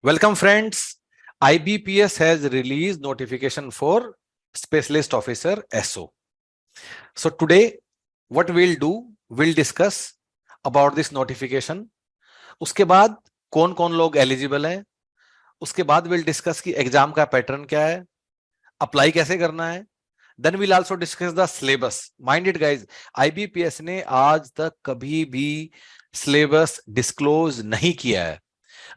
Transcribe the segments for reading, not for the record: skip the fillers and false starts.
Welcome friends. IBPS has released notification for Specialist Officer SO. So today what we'll discuss about this notification. उसके बाद कौन कौन लोग eligible हैं, उसके बाद विल डिस्कस कि एग्जाम का पैटर्न क्या है, अप्लाई कैसे करना है. Then will also discuss the syllabus. Mind it guys, IBPS ने आज तक कभी भी सिलेबस डिस्क्लोज नहीं किया है.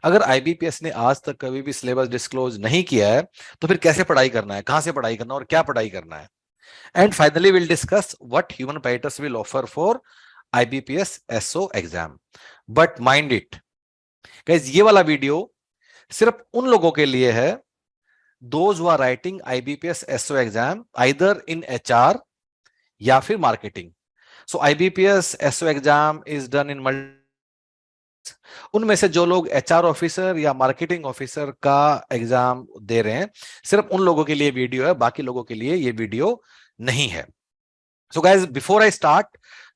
अगर आईबीपीएस ने आज तक कभी भी सिलेबस डिस्क्लोज नहीं किया है तो फिर कैसे पढ़ाई करना है, कहां से पढ़ाई करना है और क्या पढ़ाई करना है. And finally will discuss what human parameters will offer for IBPS SO exam. But mind it guys, ये वाला वीडियो सिर्फ उन लोगों के लिए है those who are writing IBPS SO exam either in HR या फिर marketing. So IBPS SO exam is done in multi. उनमें से जो लोग एचआर ऑफिसर या मार्केटिंग ऑफिसर का एग्जाम दे रहे हैं, सिर्फ उन लोगों के लिए वीडियो है, बाकी लोगों के लिए ये वीडियो नहीं है. So guys, before I start,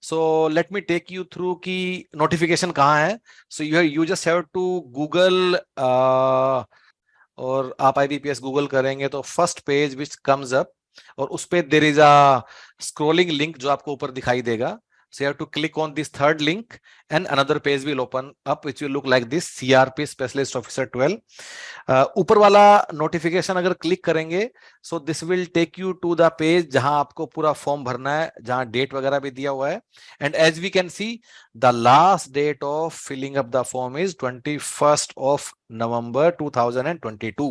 so let me take you through की नोटिफिकेशन कहाँ है. So you just have to google, और आप आईबीपीएस गूगल करेंगे तो first page which comes up, और उस पे there is a scrolling link जो आपको ऊपर दिखाई देगा. So you have to click on this third link and another page will open up which will look like this, CRP Specialist Officer 12. ऊपर वाला नोटिफिकेशन अगर क्लिक करेंगे so this will take you to the page जहां आपको पूरा form भरना है, जहां डेट वगैरह भी दिया हुआ है. And as we can see, the last date of filling up the form is 21st of November 2022.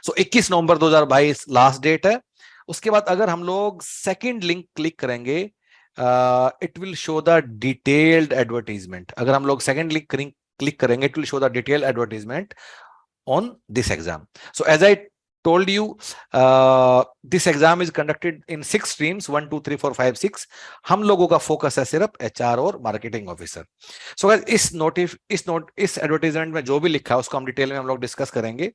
So 21 नवंबर 2022 लास्ट डेट है. उसके बाद अगर हम लोग सेकेंड लिंक क्लिक करेंगे, it will show the detailed advertisement. अगर हम लोग सेकंड लिंक क्लिक करेंगे, it will show the detailed advertisement on this exam. So as I told you, this exam is conducted in 6 streams 1 2 3 4 5 6. हम लोगों का focus है सिर्फ एचआर और मार्केटिंग ऑफिसर. सो इस एडवर्टाइजमेंट में जो भी लिखा है उसको हम डिटेल में हम लोग डिस्कस करेंगे.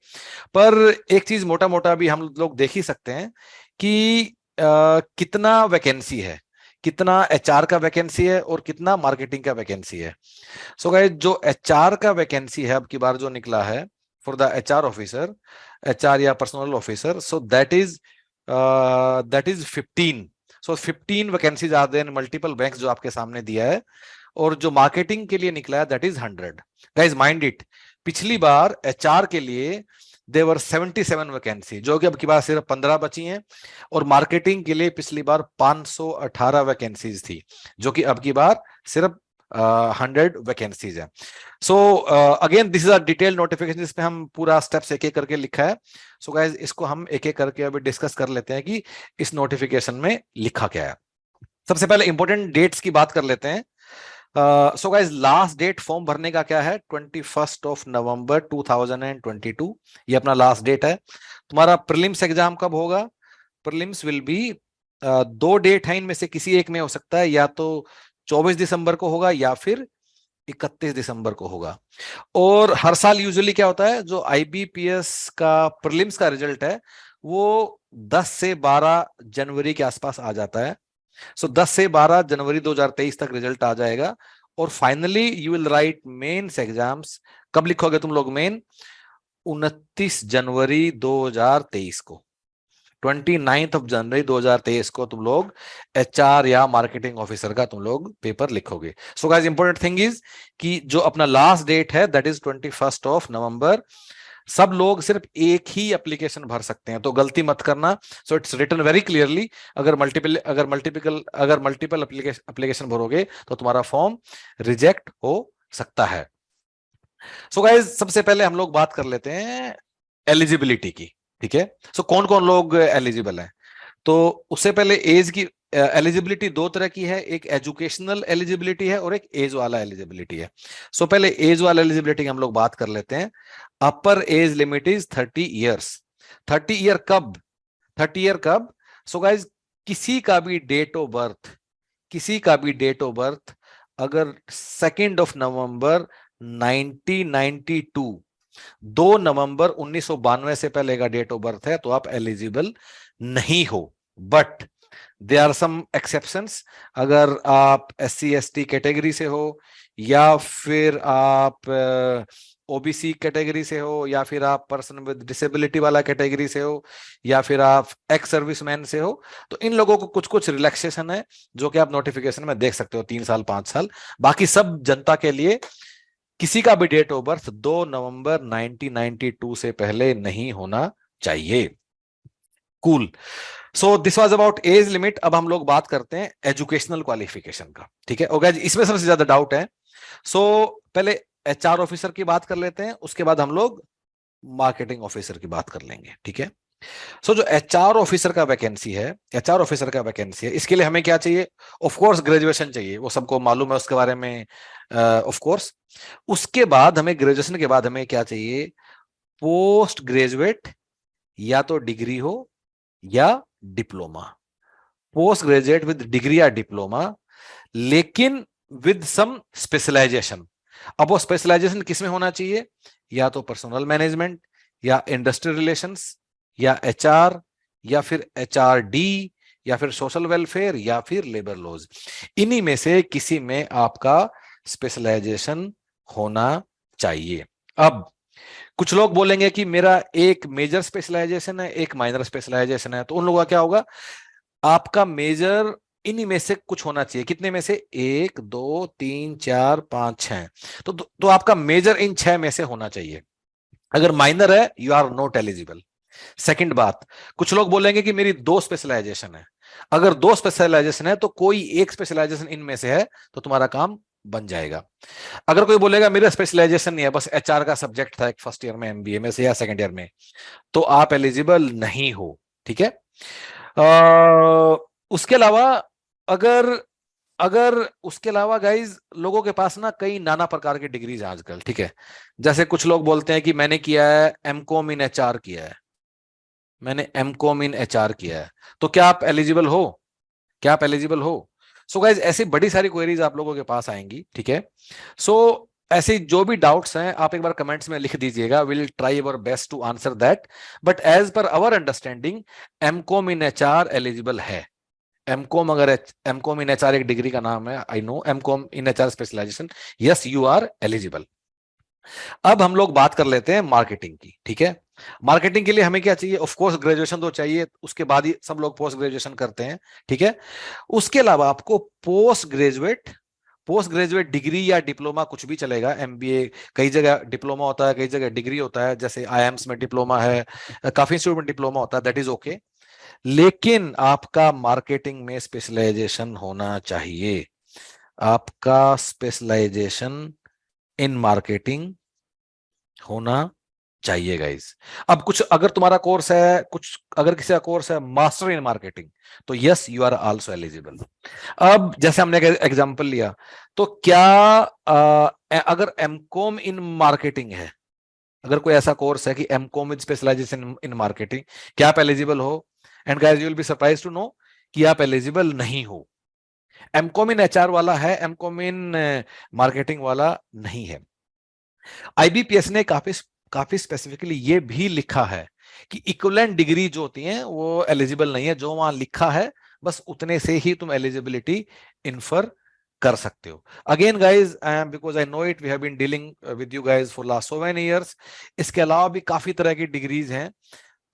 पर एक चीज मोटा मोटा भी हम लोग देख ही सकते हैं कि कितना वैकेंसी है, कितना एचआर का वैकेंसी है और कितना मार्केटिंग का वैकेंसी है. सो गाइस, जो एचआर का वैकेंसी है अब की बार जो निकला है for the HR officer, HR या personal officer, so that is 15. So 15 vacancies are there in multiple banks जो आपके सामने दिया है. और जो मार्केटिंग के लिए निकला है that is 100. Guys mind it, पिछली बार एचआर के लिए देवर 77 वैकेंसी, जो कि अब की बार सिर्फ 15 बची हैं. और मार्केटिंग के लिए पिछली बार 518 वैकेंसीज थी, जो कि अब की बार सिर्फ 100 वैकेंसीज है. So again this is a detail notification जिसमें हम पूरा स्टेप्स एक एक करके लिखा है. सो गाइस, इसको हम एक एक करके अभी डिस्कस कर लेते हैं कि इस नोटिफिकेशन में लिखा क्या है. सबसे पहले इंपॉर्टेंट डेट्स की बात कर लेते हैं. So guys, last date form भरने का क्या है, 21st of November 2022. ये अपना लास्ट डेट है. तुम्हारा प्रीलिम्स एग्जाम कब होगा? प्रीलिम्स विल बी, दो डेट है, इनमें से किसी एक में हो सकता है, या तो 24 दिसंबर को होगा या फिर 31 दिसंबर को होगा. और हर साल यूजुअली क्या होता है, जो आईबीपीएस का प्रीलिम्स का रिजल्ट है वो 10 से 12 जनवरी के आसपास आ जाता है. सो 10 से 12 जनवरी 2023 तक रिजल्ट आ जाएगा. और finally you will write mains exams. कब लिखोगे तुम लोग मेन? 29 जनवरी 2023 को, 29th of January 2023 को तुम लोग एचआर या मार्केटिंग ऑफिसर का तुम लोग पेपर लिखोगे. So guys, important thing is कि जो अपना लास्ट डेट है that is 21st of November. सब लोग सिर्फ एक ही एप्लीकेशन भर सकते हैं, तो गलती मत करना. So it's written very clearly, अगर मल्टीपल एप्लीकेशन भरोगे तो तुम्हारा फॉर्म रिजेक्ट हो सकता है. सो गाइस, सबसे पहले हम लोग बात कर लेते हैं एलिजिबिलिटी की. ठीक है, सो कौन कौन लोग एलिजिबल हैं. तो उससे पहले एज की एलिजिबिलिटी दो तरह की है, एक एजुकेशनल एलिजिबिलिटी है और एक एज वाला एलिजिबिलिटी है. सो पहले एज वाला एलिजिबिलिटी की हम लोग बात कर लेते हैं. अपर age limit is 30 years. 30 year कब? 30 ईयर कब? सो गाइज, किसी का भी डेट ऑफ बर्थ अगर 2 नवंबर 1992, 2 नवंबर 1992 से पहले का डेट ऑफ बर्थ है तो आप एलिजिबल नहीं हो. But there are some exceptions. अगर आप SC ST कैटेगरी से हो, या फिर आप ओबीसी कैटेगरी से हो, या फिर आप पर्सन विद डिसेबिलिटी वाला कैटेगरी से हो, या फिर आप एक्स सर्विसमैन से हो, तो इन लोगों को कुछ कुछ रिलैक्सेशन है जो कि आप नोटिफिकेशन में देख सकते हो, 3 साल 5 साल। बाकी सब जनता के लिए किसी का भी डेट ऑफ बर्थ 2 नवंबर 1992 से पहले नहीं होना चाहिए। Cool. So this was about age limit. अब हम लोग बात करते हैं एजुकेशनल क्वालिफिकेशन का, ठीक है। ओके, इसमें सबसे ज्यादा डाउट है। सो पहले एचआर ऑफिसर की बात कर लेते हैं, उसके बाद हम लोग मार्केटिंग ऑफिसर की बात कर लेंगे, ठीक है। सो जो एचआर ऑफिसर का वैकेंसी है, एचआर ऑफिसर का वैकेंसी है, इसके लिए हमें क्या चाहिए? ऑफ कोर्स ग्रेजुएशन चाहिए, वो सबको मालूम है उसके बारे में, ऑफ कोर्स। उसके बाद हमें, ग्रेजुएशन के बाद हमें क्या चाहिए? पोस्ट ग्रेजुएट, या तो डिग्री हो या diploma. Post graduate with degree या डिप्लोमा, लेकिन विद सम स्पेशलाइजेशन। अब वो स्पेशलाइजेशन किस में होना चाहिए? या तो पर्सनल मैनेजमेंट, या इंडस्ट्रियल रिलेशंस, या एचआर, या फिर एचआरडी, या फिर सोशल वेलफेयर, या फिर लेबर लॉज। इन्हीं में से किसी में आपका स्पेशलाइजेशन होना चाहिए। अब कुछ लोग बोलेंगे कि मेरा एक मेजर स्पेशलाइजेशन है, एक माइनर स्पेशलाइजेशन है, तो उन लोगों का क्या होगा? आपका मेजर इन्हीं में से कुछ होना चाहिए। कितने में से? 1 2 3 4 5 6। तो आपका मेजर इन 6 में से होना चाहिए। अगर माइनर है, you are not eligible. Second बात, कुछ लोग बोलेंगे कि मेरी 2 स्पेशलाइजेशन है। अगर 2 स्पेशलाइजेशन है तो कोई एक स्पेशलाइजेशन इनमें से है तो तुम्हारा काम बन जाएगा। अगर कोई बोलेगा मेरा स्पेशलाइजेशन नहीं है, बस एचआर का सब्जेक्ट था एक फर्स्ट ईयर में एमबीए में से या सेकंड ईयर में, तो आप एलिजिबल नहीं हो, ठीक है। उसके अलावा, अगर अगर उसके अलावा गाइज, लोगों के पास ना कई नाना प्रकार की डिग्रीज हैं आजकल, ठीक है। जैसे कुछ लोग बोलते हैं कि मैंने किया है एमकॉम इन एचआर किया है, मैंने एमकॉम इन एचआर किया है, तो क्या आप एलिजिबल हो? क्या आप एलिजिबल हो? सो गाइज, ऐसी बड़ी सारी क्वेरीज आप लोगों के पास आएंगी, ठीक है। सो ऐसे जो भी डाउट्स हैं आप एक बार कमेंट्स में लिख दीजिएगा, will try our best to answer that. But as per our understanding, MCom in HR eligible है। एमकॉम, अगर एमकॉम इन एचआर एक डिग्री का नाम है, I know, MCom in HR specialization, yes you are eligible. अब हम लोग बात कर लेते हैं मार्केटिंग की, ठीक है। मार्केटिंग के लिए हमें क्या चाहिए? ऑफ कोर्स ग्रेजुएशन तो चाहिए, उसके बाद ही सब लोग पोस्ट ग्रेजुएशन करते हैं, ठीक है। उसके अलावा आपको पोस्ट ग्रेजुएट डिग्री या डिप्लोमा कुछ भी चलेगा। एमबीए कई जगह डिप्लोमा होता है, कई जगह डिग्री होता है, जैसे आईएम्स में डिप्लोमा है, काफी इंस्टीट्यूट में डिप्लोमा होता है, दैट इज ओके। लेकिन आपका मार्केटिंग में स्पेशलाइजेशन होना चाहिए। आपका स्पेशलाइजेशन इन मार्केटिंग होना चाहिए गाइस। अब कुछ, अगर तुम्हारा कोर्स है, कुछ अगर किसी का कोर्स है मास्टर इन मार्केटिंग, तो yes you are also eligible. अब जैसे हमने एग्जांपल लिया, तो क्या अगर एमकॉम इन मार्केटिंग है, अगर कोई ऐसा कोर्स है कि MCom with specialization in marketing, क्या आप एलिजिबल हो? And guys, you will be surprised to know कि आप एलिजिबल नहीं हो। एमकॉम इन एचआर वाला है, एमकॉम इन मार्केटिंग वाला नहीं है। आईबीपीएस ने काफी काफी स्पेसिफिकली ये भी लिखा है कि इक्विवेलेंट डिग्री जो होती है वो एलिजिबल नहीं है। जो वहां लिखा है बस उतने से ही तुम एलिजिबिलिटी इन्फर कर सकते हो। Again guys, because I know it, we have been dealing with you guys for last so many years. इसके अलावा भी काफी तरह की डिग्रीज हैं,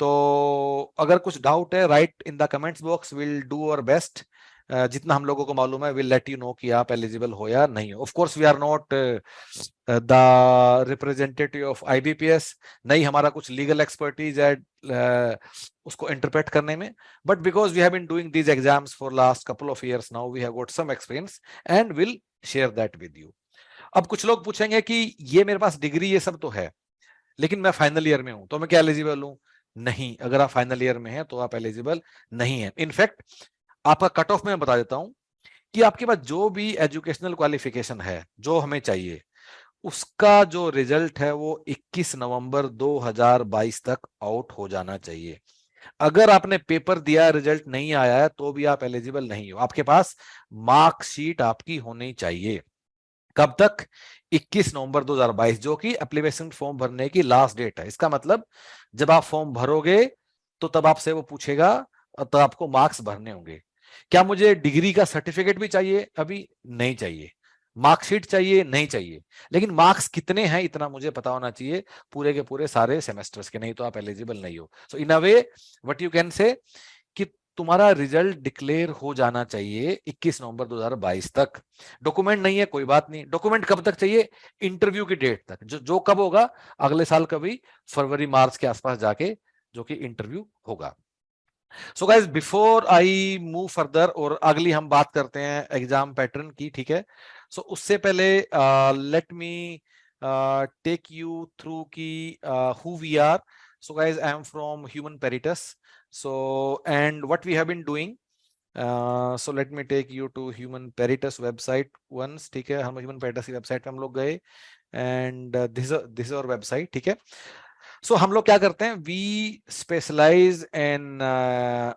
तो अगर कुछ डाउट है, right in the comments box, will do our best. जितना हम लोगों को मालूम है, विल लेट यू नो कि आप एलिजिबल हो या नहीं हो। Of course we are not the representative of IBPS, नहीं हमारा कुछ लीगल एक्सपर्टीज है उसको इंटरप्रेट करने में, but because we have been doing these exams for last couple of years now, we have got some experience and will share that with you. अब कुछ लोग पूछेंगे कि ये मेरे पास डिग्री ये सब तो है, लेकिन मैं फाइनल ईयर में हूं, तो मैं क्या एलिजिबल हूं? नहीं, अगर आप फाइनल ईयर में हैं तो आप एलिजिबल नहीं है। इनफैक्ट आपका कट ऑफ मैं बता देता हूं कि आपके पास जो भी एजुकेशनल क्वालिफिकेशन है जो हमें चाहिए, उसका जो रिजल्ट है वो 21 नवंबर 2022 तक आउट हो जाना चाहिए। अगर आपने पेपर दिया, रिजल्ट नहीं आया है, तो भी आप एलिजिबल नहीं हो। आपके पास मार्कशीट आपकी होनी चाहिए। कब तक? 21 नवंबर 2022, जो कि एप्लीकेशन फॉर्म भरने की लास्ट डेट है। इसका मतलब जब आप फॉर्म भरोगे तो तब आपसे वो पूछेगा और तब आपको मार्क्स भरने होंगे। क्या मुझे डिग्री का सर्टिफिकेट भी चाहिए? अभी नहीं चाहिए, मार्कशीट चाहिए नहीं चाहिए, लेकिन मार्क्स कितने हैं इतना मुझे पता होना चाहिए पूरे के पूरे सारे सेमेस्टर्स के, नहीं तो आप एलिजिबल नहीं हो। So in a way what you can say कि तुम्हारा रिजल्ट डिक्लेयर हो जाना चाहिए 21 नवंबर 2022 तक। डॉक्यूमेंट नहीं है कोई बात नहीं, डॉक्यूमेंट कब तक चाहिए? इंटरव्यू की डेट तक, जो कब होगा? अगले साल कभी फरवरी मार्च के आसपास जाके, जो कि इंटरव्यू होगा। सो guys before I move further और अगली हम बात करते हैं एग्जाम पैटर्न की, ठीक है? सो उससे पहले let me take you through की who we are. So guys I am from Human Peritus, so and what we have been doing, so let me take you to Human Peritus website once, ठीक है? हम human पेरिटस की website पे हम लोग गए and this is our website, ठीक है? सो हम लोग क्या करते हैं, we specialize in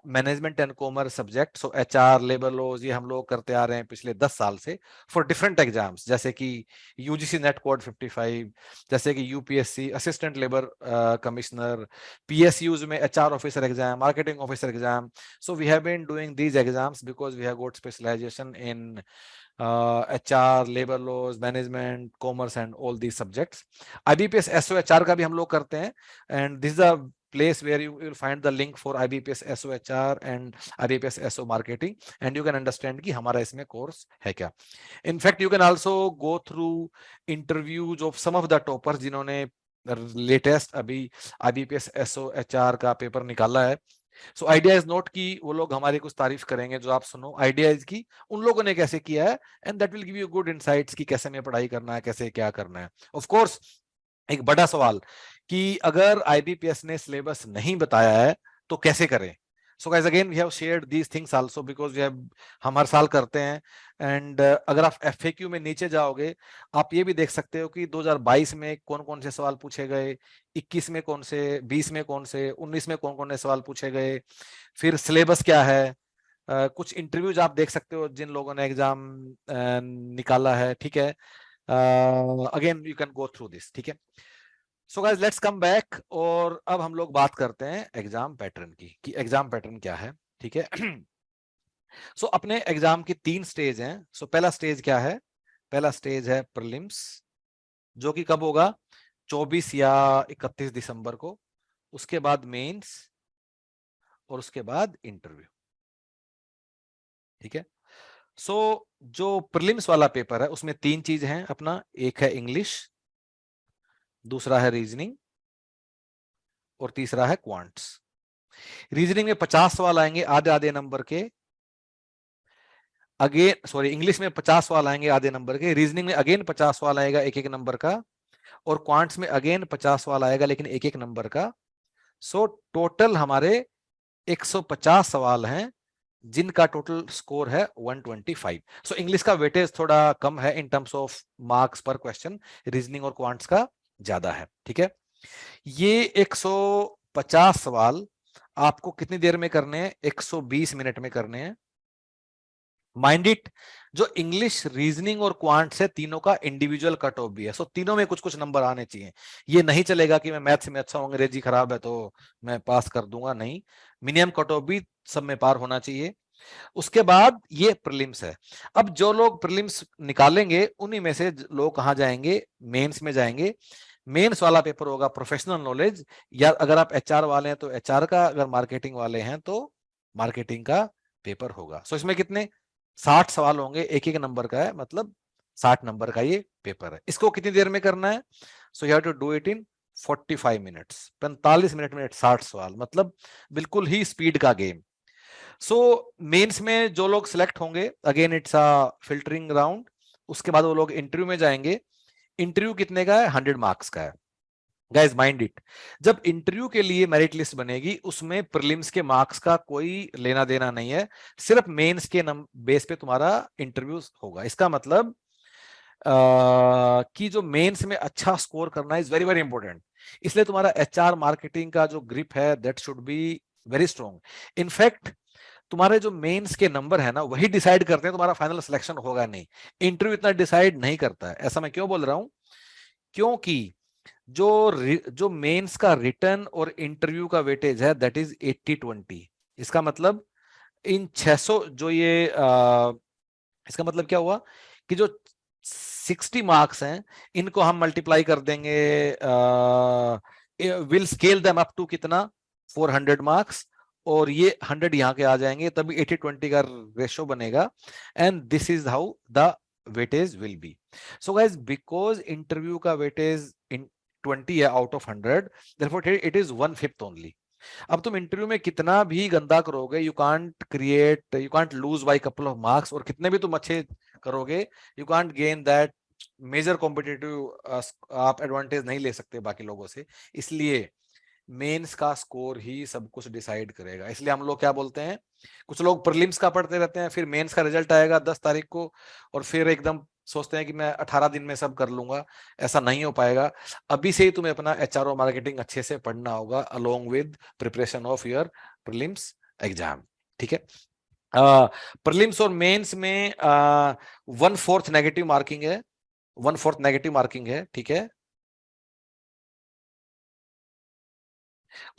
management and commerce subject. So HR, labour laws, ये हम लोग करते आ रहे हैं पिछले 10 साल से फॉर डिफरेंट एग्जाम्स, जैसे कि यूजीसी नेट कोड 55, जैसे कि UPSC assistant labour commissioner, PSUs में HR officer exam, marketing officer exam. So we have been doing these exams because we have got specialisation in HR, labour laws, management, commerce and all these subjects. IBPS SOHR का भी हम लोग करते हैं and this is the place where you will find the link for IBPS SOHR and IBPS SO marketing and you can understand कि हमारा इसमें course है क्या। In fact you can also go through interviews of some of the toppers जिन्होंने latest अभी IBPS SOHR का paper निकाला है। सो आइडिया इज नॉट कि वो लोग हमारी कुछ तारीफ करेंगे जो आप सुनो, आइडिया इज की उन लोगों ने कैसे किया है and that will give you good insights कि कैसे हमें पढ़ाई करना है, कैसे क्या करना है। ऑफ कोर्स एक बड़ा सवाल कि अगर आईबीपीएस ने सिलेबस नहीं बताया है तो कैसे करें। So guys again we have shared these things also because we have, हम हर साल करते हैं एंड अगर आप एफएक्यू में नीचे जाओगे आप ये भी देख सकते हो कि 2022 में कौन कौन से सवाल पूछे गए, 21 में कौन से, 20 में कौन से, 19 में कौन कौन से सवाल पूछे गए, फिर सिलेबस क्या है। कुछ इंटरव्यूज आप देख सकते हो जिन लोगों ने एग्जाम निकाला है, ठीक है? Again you can go through this, ठीक है? So guys let's come back और अब हम लोग बात करते हैं एग्जाम पैटर्न की कि एग्जाम पैटर्न क्या है, ठीक है? सो अपने एग्जाम की 3 स्टेज हैं। सो पहला स्टेज क्या है? पहला स्टेज है प्रीलिम्स, जो कि कब होगा? 24 या 31 दिसंबर को। उसके बाद मेंस और उसके बाद इंटरव्यू, ठीक है? सो जो प्रीलिम्स वाला पेपर है उसमें 3 चीज हैं अपना, एक है इंग्लिश, दूसरा है रीजनिंग और तीसरा है क्वांट्स। रीजनिंग में 50 सवाल आएंगे आधे आधे नंबर के, अगेन सॉरी इंग्लिश में 50 सवाल आएंगे आधे नंबर के, रीजनिंग में अगेन 50 सवाल आएगा एक एक नंबर का, और क्वांट्स में अगेन 50 सवाल आएगा लेकिन एक एक नंबर का। सो टोटल हमारे 150 सवाल हैं जिनका टोटल स्कोर है 125। सो इंग्लिश का वेटेज थोड़ा कम है इन टर्म्स ऑफ मार्क्स पर क्वेश्चन, रीजनिंग और क्वांट्स का ज्यादा है, ठीक है? ये 150 सवाल आपको कितनी देर में करने हैं? 120 मिनट में करने हैं। माइंड इट, जो इंग्लिश, रीजनिंग और क्वांट्स है तीनों का इंडिविजुअल कट ऑफ भी है। सो तीनों में कुछ कुछ नंबर आने चाहिए। ये नहीं चलेगा कि मैं मैथ्स में अच्छा हूँ, अंग्रेजी खराब है तो मैं पास कर दूंगा, नहीं, मिनिमम कट ऑफ भी सब में पार होना चाहिए। उसके बाद ये प्रीलिम्स है। अब जो लोग प्रीलिम्स निकालेंगे उन्हीं में से लोग कहाँ जाएंगे? मेंस में जाएंगे। मेंस वाला पेपर होगा प्रोफेशनल नॉलेज, या अगर आप एचआर वाले हैं तो एचआर का, अगर मार्केटिंग वाले हैं तो मार्केटिंग का पेपर होगा। सो इसमें कितने 60 सवाल होंगे, एक एक नंबर का है, मतलब 60 नंबर का ये पेपर है। इसको कितनी देर में करना है? So you have to do it in 45 minutes, 45 minute में 60 सवाल, मतलब बिल्कुल ही स्पीड का गेम। सो मेंस में जो लोग सिलेक्ट होंगे, again it's a filtering round, उसके बाद वो लोग इंटरव्यू में जाएंगे। इंटरव्यू कितने का है? 100 मार्क्स का है। गाइस माइंड इट, जब इंटरव्यू के लिए मेरिट लिस्ट बनेगी उसमें प्रीलिम्स के मार्क्स का कोई लेना देना नहीं है, सिर्फ मेंस के बेस पे तुम्हारा इंटरव्यू होगा। इसका मतलब कि जो मेंस में अच्छा स्कोर करना इज वेरी वेरी इंपॉर्टेंट, इसलिए तुम्हारा एचआर मार्केटिंग का जो ग्रिप है that should be very strong. In fact तुम्हारे जो मेंस के नंबर है ना वही डिसाइड करते हैं तुम्हारा फाइनल सिलेक्शन होगा नहीं, इंटरव्यू इतना डिसाइड नहीं करता है। ऐसा मैं क्यों बोल रहा हूं? क्योंकि जो मेंस का रिटर्न और इंटरव्यू का वेटेज है दैट इज 80-20। इसका मतलब इन 600 जो ये इसका मतलब क्या हुआ कि जो 60 मार्क्स हैं, इनको हम मल्टीप्लाई कर देंगे, will scale them up to कितना, 400 मार्क्स, और ये 100 यहाँ के आ जाएंगे, तभी 80-20 का रेशो बनेगा, and this is how the weightage will be. So guys because interview का वेटेज इन 20 है out of 100, therefore it is 1/5 only. अब तुम इंटरव्यू में कितना भी गंदा करोगे, you can't lose by couple of marks, और कितने भी तुम अच्छे करोगे, you can't gain that major competitive, आप एडवांटेज नहीं ले सकते बाकी लोगों से. इसलिए मेंस का स्कोर ही सब कुछ डिसाइड करेगा. इसलिए हम लोग क्या बोलते हैं, कुछ लोग प्रीलिम्स का पढ़ते रहते हैं, फिर मेंस का रिजल्ट आएगा 10 तारीख को, और फिर एकदम सोचते हैं कि मैं 18 दिन में सब कर लूंगा. ऐसा नहीं हो पाएगा. अभी से ही तुम्हें अपना एचआरओ मार्केटिंग अच्छे से पढ़ना होगा, along with preparation of your prelims exam. ठीक है. प्रीलिम्स और मेंस में 1/4 नेगेटिव मार्किंग है, 1/4 नेगेटिव मार्किंग है. ठीक है.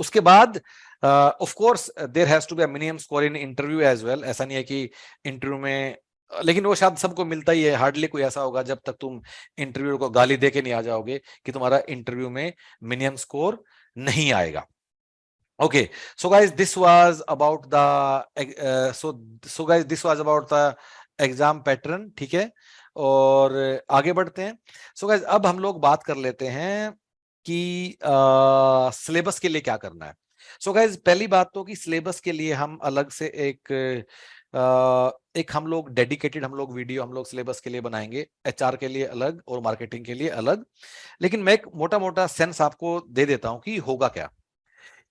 उसके बाद of course there has to be a minimum score in interview as well. ऐसा नहीं है कि इंटरव्यू में, लेकिन वो शायद सबको मिलता ही है, हार्डली कोई ऐसा होगा जब तक तुम इंटरव्यू को गाली दे के नहीं आ जाओगे कि तुम्हारा इंटरव्यू में मिनिमम स्कोर नहीं आएगा. Okay, so guys, this was about the so guys, this was about the exam pattern. ठीक है, और आगे बढ़ते हैं. सो गाइस अब हम लोग बात कर लेते हैं कि सिलेबस के लिए क्या करना है. सो गाइस पहली बात तो कि सिलेबस के लिए हम अलग से एक हम लोग डेडिकेटेड वीडियो हम लोग सिलेबस के लिए बनाएंगे, एचआर के लिए अलग और मार्केटिंग के लिए अलग. लेकिन मैं एक मोटा मोटा सेंस आपको दे देता हूं कि होगा क्या.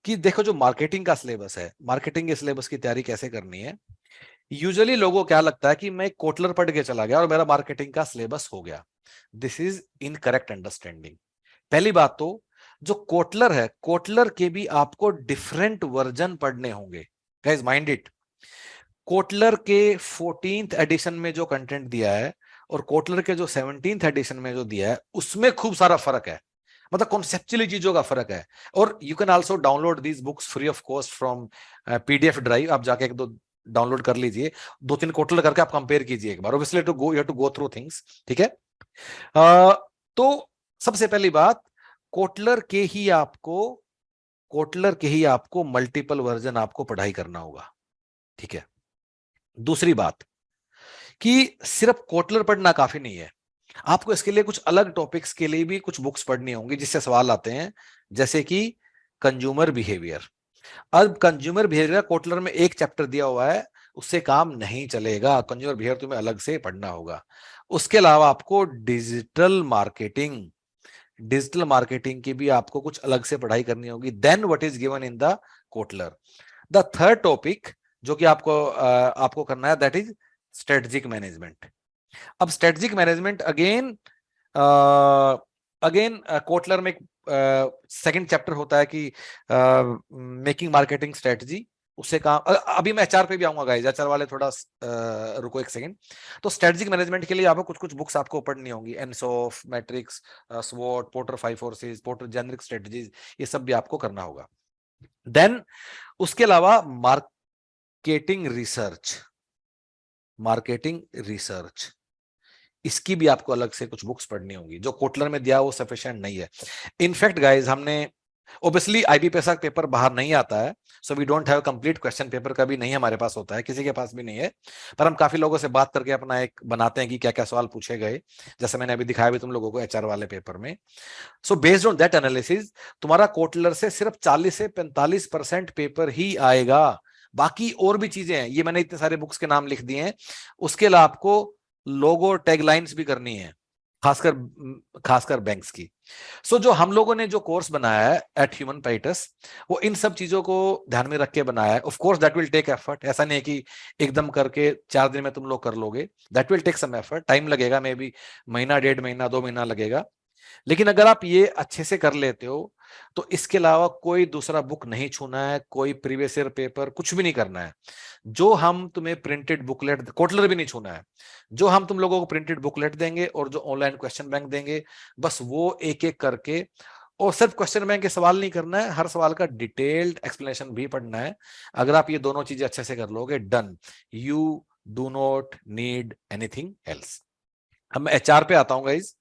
कि देखो, जो मार्केटिंग का सिलेबस है, मार्केटिंग के सिलेबस की तैयारी कैसे करनी है. यूजुअली लोगों को क्या लगता है कि मैं कोटलर पढ़ के चला गया और मेरा मार्केटिंग का सिलेबस हो गया. This is incorrect understanding. पहली बात तो, जो कोटलर है, कोटलर के भी आपको डिफरेंट वर्जन पढ़ने होंगे. गाइस माइंड इट, कोटलर के 14th एडिशन में जो कंटेंट दिया है और कोटलर के जो 17th एडिशन में जो दिया है, उसमें खूब सारा फर्क है. मतलब कॉन्सेप्चुअली चीजों का फर्क है. और you can also download these books free of cost from PDF drive. आप जाके एक दो डाउनलोड कर लीजिए, 2-3 कोटलर करके आप कंपेयर कीजिए एक बार. Obviously to go, you have to go through things. ठीक है. तो सबसे पहली बात, कोटलर के ही आपको मल्टीपल वर्जन आपको पढ़ाई करना होगा. ठीक है. दूसरी बात कि सिर्फ कोटलर पढ़ना काफी नहीं है, आपको इसके लिए कुछ अलग टॉपिक्स के लिए भी कुछ बुक्स पढ़नी होंगी जिससे सवाल आते हैं, जैसे कि कंज्यूमर बिहेवियर. अब कंज्यूमर बिहेवियर कोटलर में एक चैप्टर दिया हुआ है, उससे काम नहीं चलेगा. कंज्यूमर बिहेवियर तुम्हें अलग से पढ़ना होगा. उसके अलावा आपको डिजिटल मार्केटिंग की भी आपको कुछ अलग से पढ़ाई करनी होगी then what is given in the Kotler. The third topic जो कि आपको करना है, दैट इज स्ट्रेटेजिक मैनेजमेंट. अब स्ट्रेटेजिक मैनेजमेंट अगेन कोटलर में सेकंड चैप्टर होता है कि मेकिंग मार्केटिंग स्ट्रेटजी. उससे काम, अभी मैं एचआर पे भी आऊंगा गाइस, एचआर वाले थोड़ा रुको एक सेकंड. तो स्ट्रेटेजिक मैनेजमेंट के लिए आपको कुछ बुक्स आपको पढ़नी होंगी, एनसॉफ, मैट्रिक्स, स्वॉट, Porter 5 forces, Porter generic strategies, ये सब भी आपको करना होगा. देन उसके अलावा मार्केटिंग रिसर्च, इसकी भी आपको अलग से कुछ बुक्स पढ़नी होंगी. जो कोटलर में दिया वो सफिशिएंट नहीं है. इनफैक्ट गाइस, हमने ऑब्वियसली आईबीपीएस का पेपर बाहर नहीं आता है, so we don't have complete question paper, का भी नहीं हमारे पास होता है, किसी के पास भी नहीं है. पर हम काफी लोगों से बात करके अपना एक बनाते हैं कि क्या क्या सवाल पूछे गए, जैसे मैंने अभी दिखाया भी तुम लोगों को एचआर वाले पेपर में. So based on that analysis, तुम्हारा कोटलर से सिर्फ 40 से 45% पेपर ही आएगा. बाकी और भी चीजें हैं, ये मैंने इतने सारे बुक्स के नाम लिख दिए हैं. उसके अलावा आपको लोगो टैगलाइंस भी करनी है, खासकर बैंक्स की. सो जो हम लोगों ने जो कोर्स बनाया है एट ह्यूमन पैटस, वो इन सब चीजों को ध्यान में रख के बनाया है. Of course that will take effort. ऐसा नहीं है कि एकदम करके 4 दिन में तुम लोग कर लोगे. That will take some effort, time लगेगा, मे बी महीना, 1.5 महीना, 2 महीना लगेगा. लेकिन अगर आप ये अच्छे से कर लेते हो तो इसके अलावा कोई दूसरा बुक नहीं छूना है, कोई प्रीवियस ईयर पेपर कुछ भी नहीं करना है. जो हम तुम्हें प्रिंटेड बुकलेट, कोटलर भी नहीं छूना है, जो हम तुम लोगों को प्रिंटेड बुकलेट देंगे और जो ऑनलाइन क्वेश्चन बैंक देंगे, बस वो एक एक करके. और सिर्फ क्वेश्चन बैंक के सवाल नहीं करना है, हर सवाल का डिटेल्ड एक्सप्लेनेशन भी पढ़ना है. अगर आप ये दोनों चीजें अच्छे से कर लोगे, done, you do not need anything else. अब मैं एचआर पे आता हूँ guys.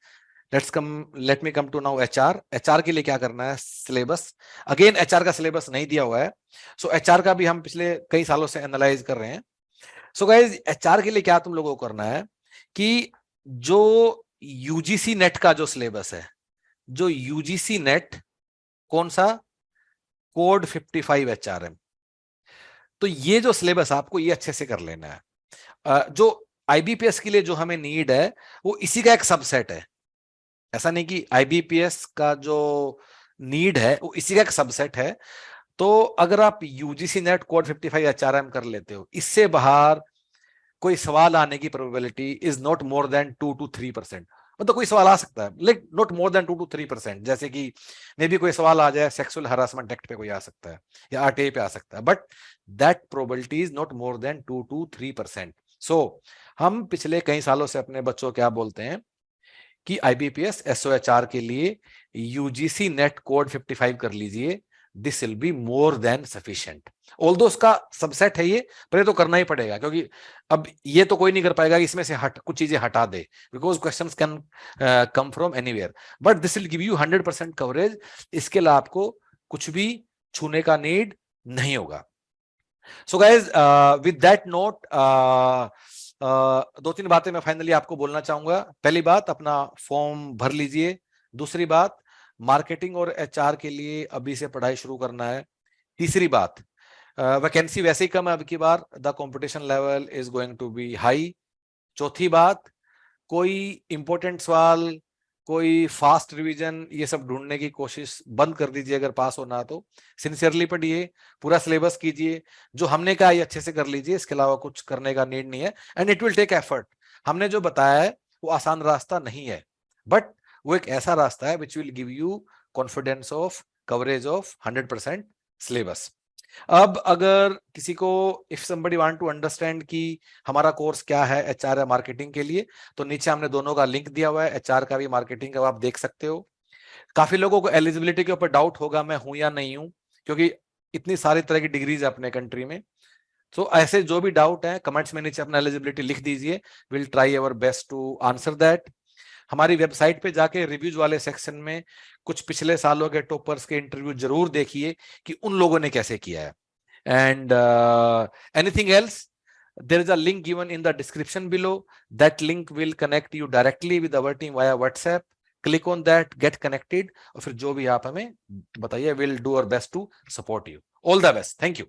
Let me come to now HR. HR के लिए क्या करना है, सिलेबस। अगेन एचआर का सिलेबस नहीं दिया हुआ है, सो एचआर का भी हम पिछले कई सालों से एनालाइज कर रहे हैं। सो गाइज एचआर के लिए क्या तुम लोगों को करना है कि जो यूजीसी नेट का जो सिलेबस है, जो यूजीसी नेट कौन सा, कोड 55 एचआरएम, तो ये जो सिलेबस आपको ये अच्छे से कर लेना है। जो आईबीपीएस के लिए जो हमें नीड है वो इसी का एक सबसेट है। ऐसा नहीं कि आईबीपीएस का जो नीड है वो इसी का एक सबसेट है। तो अगर आप यूजीसी नेट कोड 55 एचआरएम कर लेते हो, इससे बाहर कोई सवाल आने की probability is not more than 2 to 3%। मतलब कोई सवाल आ सकता है, like not more than 2 to 3%। जैसे कि मे बी कोई सवाल आ जाए सेक्सुअल हरासमेंट एक्ट पे कोई आ सकता है या आरटीआई पे आ सकता है, but that probability is not more than 2 to 3%। सो हम पिछले कई सालों से अपने बच्चों क्या बोलते हैं कि आईबीपीएस एसओएचआर के लिए यूजीसी नेट कोड 55 कर लीजिए, this will be more than sufficient. Although उसका सबसेट है ये, पर ये तो करना ही पड़ेगा, क्योंकि अब ये तो कोई नहीं कर पाएगा इसमें से कुछ चीजें हटा दे, because questions can come from anywhere, but this will give you 100% coverage. इसके लिए आपको कुछ भी छूने का नीड नहीं होगा। So guys with that note, दो तीन बातें मैं फाइनली आपको बोलना चाहूंगा। पहली बात, अपना फॉर्म भर लीजिए। दूसरी बात, मार्केटिंग और एचआर के लिए अभी से पढ़ाई शुरू करना है। तीसरी बात, वैकेंसी वैसे ही कम है अब की बार, the competition level is going to be high. चौथी बात, कोई इंपॉर्टेंट सवाल, कोई फास्ट रिवीजन, ये सब ढूंढने की कोशिश बंद कर दीजिए। अगर पास होना तो सिंसियरली पढ़िए, पूरा सिलेबस कीजिए, जो हमने कहा ये अच्छे से कर लीजिए, इसके अलावा कुछ करने का नीड नहीं है। And it will take effort. हमने जो बताया है वो आसान रास्ता नहीं है, बट वो एक ऐसा रास्ता है which will give you confidence of coverage of 100% syllabus. अब अगर किसी को, if somebody want to understand कि हमारा कोर्स क्या है एचआर या मार्केटिंग के लिए, तो नीचे हमने दोनों का लिंक दिया हुआ है, एचआर का भी मार्केटिंग का, आप देख सकते हो। काफी लोगों को एलिजिबिलिटी के ऊपर डाउट होगा मैं हूं या नहीं हूं, क्योंकि इतनी सारी तरह की डिग्रीज है अपने कंट्री में। तो ऐसे जो भी डाउट है कमेंट्स में नीचे अपना एलिजिबिलिटी लिख दीजिए, will try our best to answer that. हमारी वेबसाइट पे जाके रिव्यूज वाले सेक्शन में कुछ पिछले सालों के टॉपर्स के इंटरव्यू जरूर देखिए कि उन लोगों ने कैसे किया है। And anything else, there is a link given in the description below. That link will connect you directly with our team via WhatsApp. Click on that, get connected, और फिर जो भी आप हमें बताइए, we'll do our best to support you. All the best. Thank you.